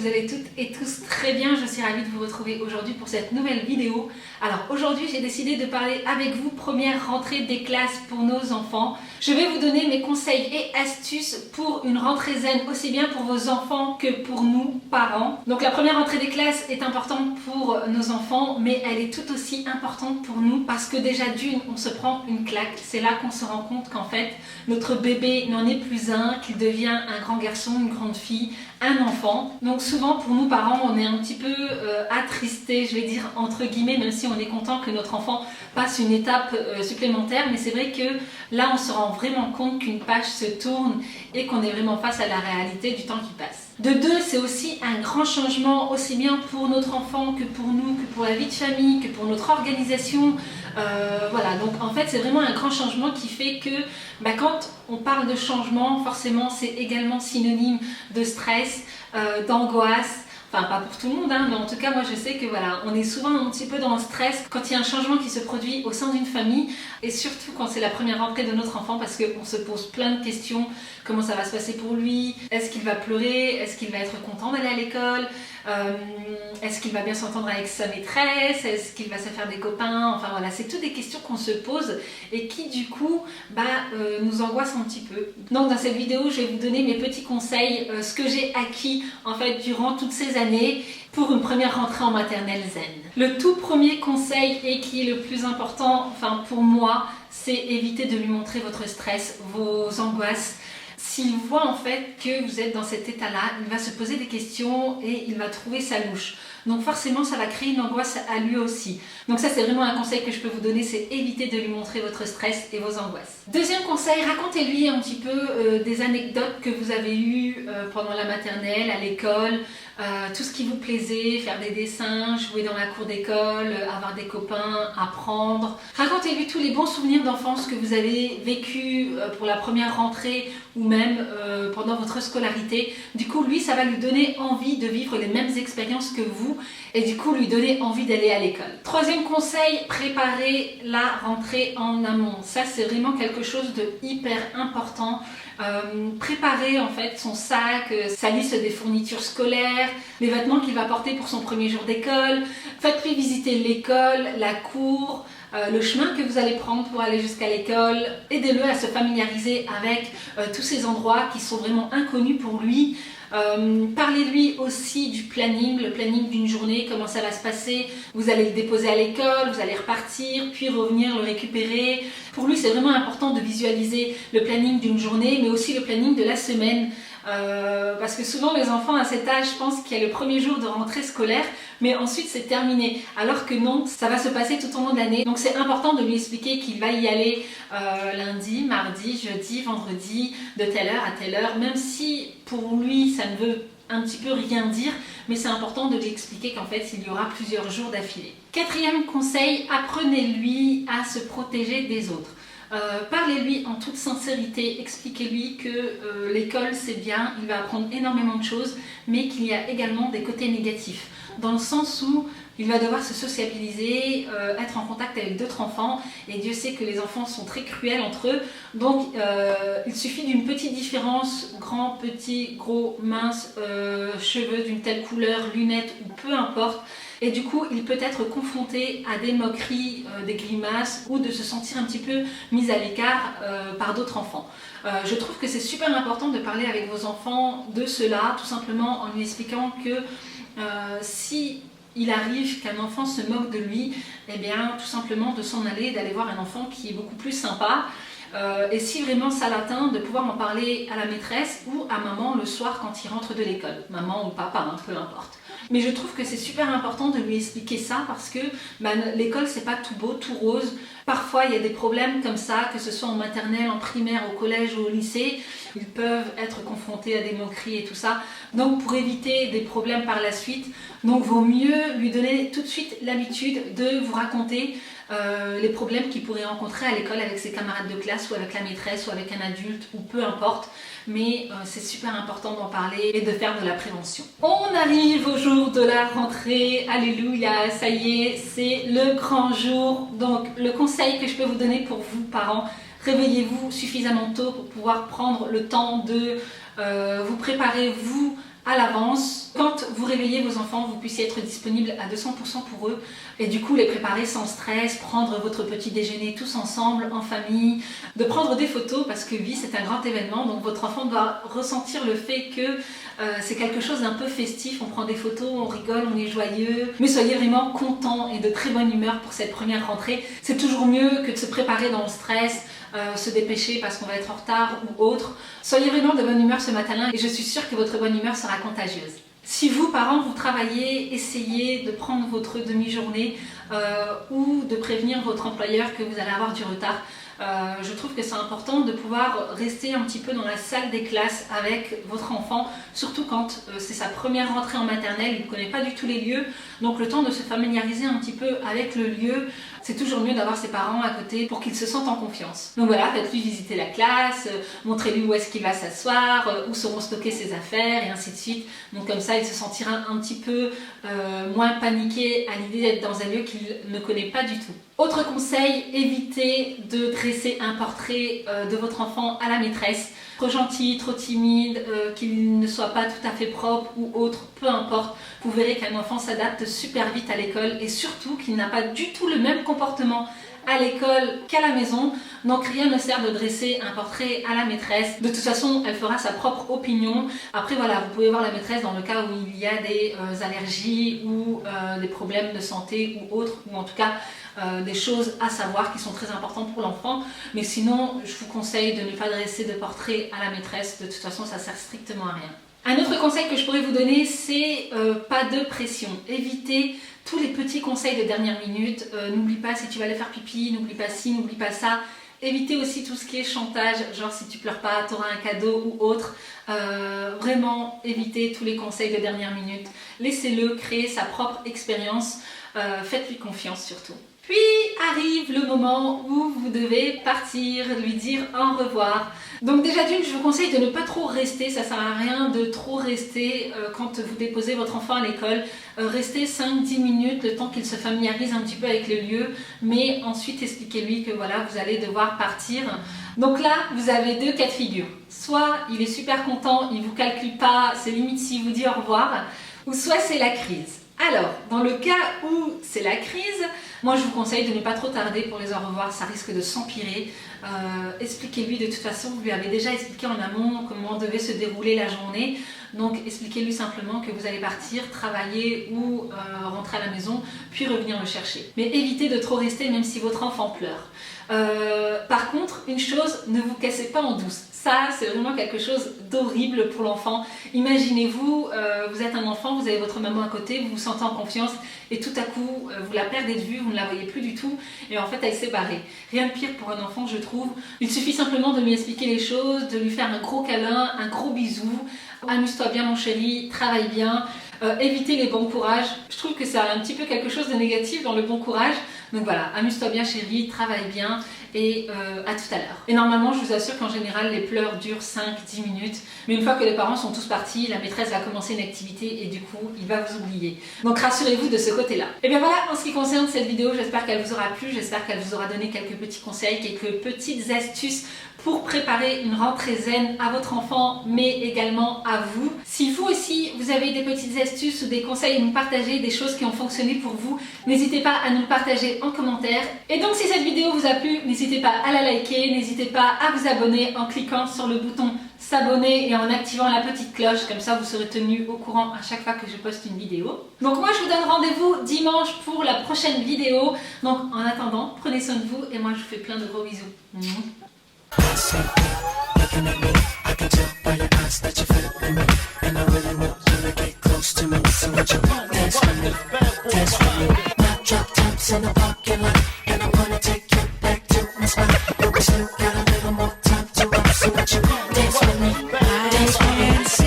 vous allez toutes et tous très bien. Je suis ravie de vous retrouver aujourd'hui pour cette nouvelle vidéo. Alors aujourd'hui, j'ai décidé de parler avec vous première rentrée des classes pour nos enfants. Je vais vous donner mes conseils et astuces pour une rentrée zen, aussi bien pour vos enfants que pour nous, parents. Donc la première rentrée des classes est importante pour nos enfants, mais elle est tout aussi importante pour nous parce que déjà d'une, on se prend une claque. C'est là qu'on se rend compte qu'en fait, notre bébé n'en est plus un, qu'il devient un grand garçon, une grande fille, un enfant. Donc souvent pour nous parents, on est un petit peu attristés, je vais dire entre guillemets, même si on est content que notre enfant passe une étape supplémentaire. Mais c'est vrai que là, on se rend vraiment compte qu'une page se tourne et qu'on est vraiment face à la réalité du temps qui passe. De deux, c'est aussi un grand changement, aussi bien pour notre enfant que pour nous, que pour la vie de famille, que pour notre organisation. Voilà, donc en fait c'est vraiment un grand changement qui fait que quand on parle de changement, forcément c'est également synonyme de stress, d'angoisse. Enfin, pas pour tout le monde, hein, mais en tout cas, moi je sais que voilà, on est souvent un petit peu dans le stress quand il y a un changement qui se produit au sein d'une famille et surtout quand c'est la première rentrée de notre enfant parce qu'on se pose plein de questions. Comment ça va se passer pour lui? Est-ce qu'il va pleurer? Est-ce qu'il va être content d'aller à l'école? Est-ce qu'il va bien s'entendre avec sa maîtresse? Est-ce qu'il va se faire des copains? Enfin voilà, c'est toutes des questions qu'on se pose et qui du coup nous angoissent un petit peu. Donc dans cette vidéo, je vais vous donner mes petits conseils, ce que j'ai acquis en fait durant toutes ces années pour une première rentrée en maternelle zen. Le tout premier conseil et qui est le plus important, enfin pour moi, c'est éviter de lui montrer votre stress, vos angoisses. S'il voit en fait que vous êtes dans cet état-là, il va se poser des questions et il va trouver ça louche. Donc forcément, ça va créer une angoisse à lui aussi. Donc ça, c'est vraiment un conseil que je peux vous donner, c'est éviter de lui montrer votre stress et vos angoisses. Deuxième conseil, racontez-lui un petit peu des anecdotes que vous avez eues pendant la maternelle, à l'école, tout ce qui vous plaisait, faire des dessins, jouer dans la cour d'école, avoir des copains, apprendre. Racontez-lui tous les bons souvenirs d'enfance que vous avez vécu pour la première rentrée ou même pendant votre scolarité. Du coup, lui, ça va lui donner envie de vivre les mêmes expériences que vous et du coup, lui donner envie d'aller à l'école. Troisième conseil, préparer la rentrée en amont. Ça, c'est vraiment quelque chose de hyper important. Préparer en fait son sac, sa liste des fournitures scolaires, les vêtements qu'il va porter pour son premier jour d'école. Faites-lui visiter l'école, la cour, le chemin que vous allez prendre pour aller jusqu'à l'école. Aidez-le à se familiariser avec tous ces endroits qui sont vraiment inconnus pour lui. Parlez-lui aussi du planning, le planning d'une journée, comment ça va se passer. Vous allez le déposer à l'école, vous allez repartir, puis revenir le récupérer. Pour lui, c'est vraiment important de visualiser le planning d'une journée, mais aussi le planning de la semaine. Parce que souvent les enfants à cet âge pensent qu'il y a le premier jour de rentrée scolaire, mais ensuite c'est terminé. Alors que non, ça va se passer tout au long de l'année. Donc c'est important de lui expliquer qu'il va y aller lundi, mardi, jeudi, vendredi, de telle heure à telle heure, même si pour lui ça ne veut un petit peu rien dire, mais c'est important de lui expliquer qu'en fait il y aura plusieurs jours d'affilée. Quatrième conseil, apprenez-lui à se protéger des autres. Parlez-lui en toute sincérité, expliquez-lui que l'école c'est bien, il va apprendre énormément de choses, mais qu'il y a également des côtés négatifs, dans le sens où il va devoir se sociabiliser, être en contact avec d'autres enfants, et Dieu sait que les enfants sont très cruels entre eux, donc il suffit d'une petite différence, grand, petit, gros, mince, cheveux d'une telle couleur, lunettes ou peu importe, et du coup il peut être confronté à des moqueries, des grimaces ou de se sentir un petit peu mis à l'écart par d'autres enfants. Je trouve que c'est super important de parler avec vos enfants de cela, tout simplement en lui expliquant que si il arrive qu'un enfant se moque de lui, eh bien tout simplement de s'en aller, d'aller voir un enfant qui est beaucoup plus sympa. Et si vraiment ça l'atteint, de pouvoir en parler à la maîtresse ou à maman le soir quand il rentre de l'école. Maman ou papa, hein, peu importe. Mais je trouve que c'est super important de lui expliquer ça parce que l'école c'est pas tout beau, tout rose. Parfois il y a des problèmes comme ça, que ce soit en maternelle, en primaire, au collège ou au lycée. Ils peuvent être confrontés à des moqueries et tout ça. Donc pour éviter des problèmes par la suite, donc vaut mieux lui donner tout de suite l'habitude de vous raconter les problèmes qu'il pourrait rencontrer à l'école avec ses camarades de classe ou avec la maîtresse ou avec un adulte ou peu importe. Mais c'est super important d'en parler et de faire de la prévention. On arrive au jour de la rentrée, alléluia, ça y est, c'est le grand jour. Donc le conseil que je peux vous donner pour vous parents, réveillez-vous suffisamment tôt pour pouvoir prendre le temps de vous préparer vous à l'avance. Quand vous réveillez vos enfants, vous puissiez être disponible à 200% pour eux et du coup les préparer sans stress, prendre votre petit déjeuner tous ensemble, en famille, de prendre des photos parce que oui, c'est un grand événement, donc votre enfant doit ressentir le fait que c'est quelque chose d'un peu festif, on prend des photos, on rigole, on est joyeux, mais soyez vraiment contents et de très bonne humeur pour cette première rentrée. C'est toujours mieux que de se préparer dans le stress, se dépêcher parce qu'on va être en retard ou autre. Soyez vraiment de bonne humeur ce matin-là et je suis sûre que votre bonne humeur sera contagieuse. Si vous, parents, vous travaillez, essayez de prendre votre demi-journée ou de prévenir votre employeur que vous allez avoir du retard. Je trouve que c'est important de pouvoir rester un petit peu dans la salle des classes avec votre enfant, surtout quand c'est sa première rentrée en maternelle, il ne connaît pas du tout les lieux, donc le temps de se familiariser un petit peu avec le lieu, c'est toujours mieux d'avoir ses parents à côté pour qu'ils se sentent en confiance. Donc voilà, faites-lui visiter la classe, montrez-lui où est-ce qu'il va s'asseoir, où seront stockées ses affaires et ainsi de suite. Donc comme ça, il se sentira un petit peu moins paniqué à l'idée d'être dans un lieu qu'il ne connaît pas du tout. Autre conseil, évitez de dresser un portrait de votre enfant à la maîtresse. Trop gentil, trop timide, qu'il ne soit pas tout à fait propre ou autre, peu importe. Vous verrez qu'un enfant s'adapte super vite à l'école et surtout qu'il n'a pas du tout le même comportement à l'école qu'à la maison. Donc rien ne sert de dresser un portrait à la maîtresse. De toute façon, elle fera sa propre opinion. Après voilà, vous pouvez voir la maîtresse dans le cas où il y a des allergies ou des problèmes de santé ou autres, ou en tout cas des choses à savoir qui sont très importantes pour l'enfant. Mais sinon, je vous conseille de ne pas dresser de portrait à la maîtresse. De toute façon, ça sert strictement à rien. Un autre conseil que je pourrais vous donner, c'est pas de pression. Évitez tous les petits conseils de dernière minute. N'oublie pas si tu vas aller faire pipi, n'oublie pas ci, n'oublie pas ça. Évitez aussi tout ce qui est chantage, genre si tu pleures pas, tu auras un cadeau ou autre. Vraiment, évitez tous les conseils de dernière minute. Laissez-le créer sa propre expérience. Faites-lui confiance surtout. Puis arrive le moment où vous devez partir, lui dire au revoir. Donc déjà d'une, je vous conseille de ne pas trop rester, ça sert à rien de trop rester quand vous déposez votre enfant à l'école. Restez 5-10 minutes, le temps qu'il se familiarise un petit peu avec le lieu, mais ensuite expliquez-lui que voilà, vous allez devoir partir. Donc là, vous avez deux cas de figure. Soit il est super content, il ne vous calcule pas, c'est limite s'il vous dit au revoir, ou soit c'est la crise. Alors, dans le cas où c'est la crise, moi je vous conseille de ne pas trop tarder pour les au revoir, ça risque de s'empirer. Expliquez-lui de toute façon, vous lui avez déjà expliqué en amont comment devait se dérouler la journée. Donc expliquez-lui simplement que vous allez partir, travailler ou rentrer à la maison, puis revenir le chercher. Mais évitez de trop rester même si votre enfant pleure. Par contre, une chose, ne vous cassez pas en douce. Ça, c'est vraiment quelque chose d'horrible pour l'enfant. Imaginez-vous, vous êtes un enfant, vous avez votre maman à côté, vous vous sentez en confiance et tout à coup, vous la perdez de vue, vous ne la voyez plus du tout et en fait, elle s'est barrée. Rien de pire pour un enfant, je trouve. Il suffit simplement de lui expliquer les choses, de lui faire un gros câlin, un gros bisou. Amuse-toi bien mon chéri, travaille bien. Évitez les bons courages. Je trouve que c'est un petit peu quelque chose de négatif dans le bon courage. Donc voilà, amuse-toi bien chérie, travaille bien et à tout à l'heure. Et normalement, je vous assure qu'en général, les pleurs durent 5-10 minutes. Mais une fois que les parents sont tous partis, la maîtresse va commencer une activité et du coup, il va vous oublier. Donc rassurez-vous de ce côté-là. Et bien voilà, en ce qui concerne cette vidéo, j'espère qu'elle vous aura plu. J'espère qu'elle vous aura donné quelques petits conseils, quelques petites astuces pour préparer une rentrée zen à votre enfant, mais également à vous. Si vous aussi, vous avez des petites astuces ou des conseils à nous partager, des choses qui ont fonctionné pour vous, n'hésitez pas à nous le partager en commentaire. Et donc si cette vidéo vous a plu, n'hésitez pas à la liker, n'hésitez pas à vous abonner en cliquant sur le bouton s'abonner et en activant la petite cloche, comme ça vous serez tenu au courant à chaque fois que je poste une vidéo. Donc moi je vous donne rendez-vous dimanche pour la prochaine vidéo. Donc en attendant, prenez soin de vous et moi je vous fais plein de gros bisous. Looking at me, I can tell by your eyes that you're feeling me, and I really want you to get close to me. So would you dance with me, dance with me? Not drop tops in the parking lot.